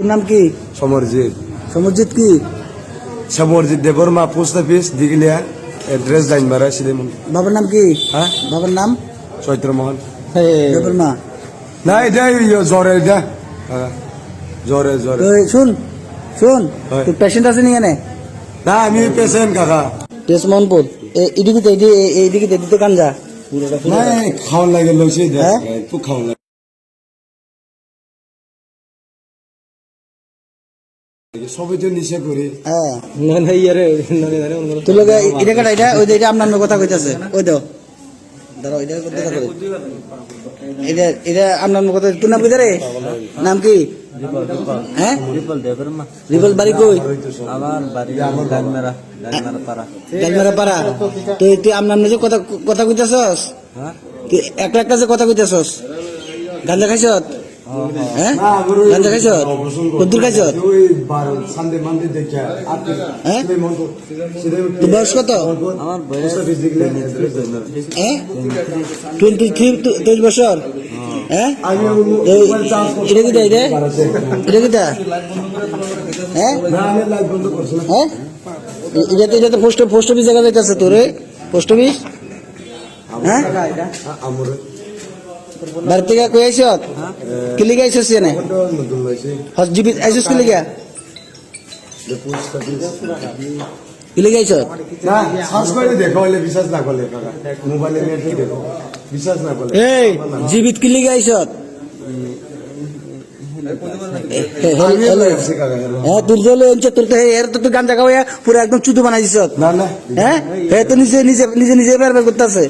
তোর নাম কি? সমরজিৎ। সমরজিৎ কি? Samarjit Debbarma, post office Dighalia, address জাইনবারা সিলেমন। বাবার নাম কি? হ্যাঁ, বাবার নাম চৈত্রমোহন। দেববর্মা। না, এটা জ্বরে, এটা জ্বরে জ্বরে। শুন শুন, হয়। তোর পেশেন্ট আছে নি এনে? না, আমি পেশেন্ট কাকা। টেস্ট মোহনপুর এদিকে এইদিকে দিতে কাঞ্জা না, খাওয়ান লাগে লইছে, হ্যাঁ? খুব খাওয়ান লাগে। সবাই তো নিশা করি। হ্যাঁ, তোর লগে এটা কাটা, এটা ওই যে এটা আপনার কথা কইতাছে, ওই দাও দাঁড়াও, এটা কথা কই, এটা এটা আপনার কথা। তোর নাম কি রে? নাম কি? হ্যাঁ, রিপল। বাড়ি কই? আমার বাড়ি গালমেরা পাড়া। গালমেরা পাড়া। তুই আপনার যে কথা কথা কইতাছস, তুই এক লাখ কাছে কথা কইতাছস, গাঞ্জা খাইছত? হ্যাঁ, গাঞ্জা খাইছত? কদ্দুর খাইছত? হ্যাঁ, তোর বয়স কত? আমার বয়স 23 বছর। হ্যাঁ, এটা কি দেয়? এটা কি দেয়? হ্যাঁ, হ্যাঁ, এটা তো পোস্ট অফিস জায়গা যাইতেছে তোর, পোস্ট অফিস। হ্যাঁ, বাড়ি থেকে কই আইস? কি লিগে আইসস? এনে জীবিত আইসস কি লিগে? কি লিগে আইস? এই জীবিত কি লিগে আইস? হ্যাঁ, তোর জলে তোর তো এর তো তুই গাঞ্জা খাওয়া পুরো একদম চুদু বানাই দিস। হ্যাঁ, হ্যাঁ, তো নিজে নিজে নিজে নিজে বের করতেছে।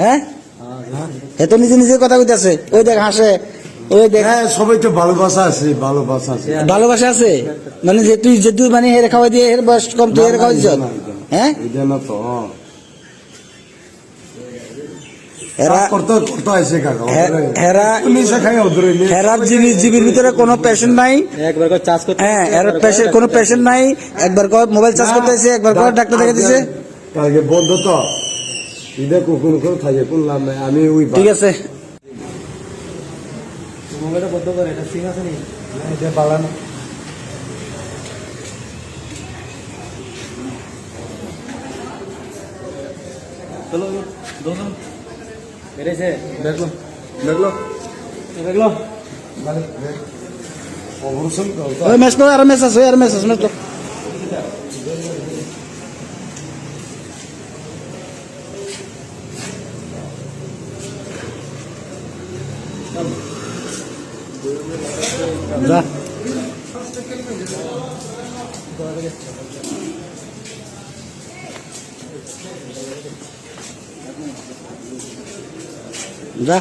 হ্যাঁ, এত নিজে নিজে কথা কইতাছে। ওই দেখ হাসে, ওই দেখ। সবাই তো ভালোবাসা আছে, ভালোবাসা আছে, ভালোবাসা আছে মানে যে তুই মানে হেরে খাওয়াই দিয়ে এর বয়স কম, তুই হেরে খাওয়াই দিস। হ্যাঁ, জীবের ভিতরে কোনো পেশেন্ট নাই, হ্যাঁ, কোনো পেশেন্ট নাই। একবার মোবাইল চার্জ করতে আছে, একবার ডাক্তার দেখে দিছে। কালকে বন্ধ তো, এটা কখন থাকে শুনলাম না আমি। ওই ঠিক আছে, মোবাইলটা বন্ধ করে, এটা সিং আছে নি? এটা পালানো। চলো দোকান বেরেছে, দেখলো দেখলো দেখলো অপারেশন ওই মেস আর মেস আছে, আর মেস আছে, মেস যা। যা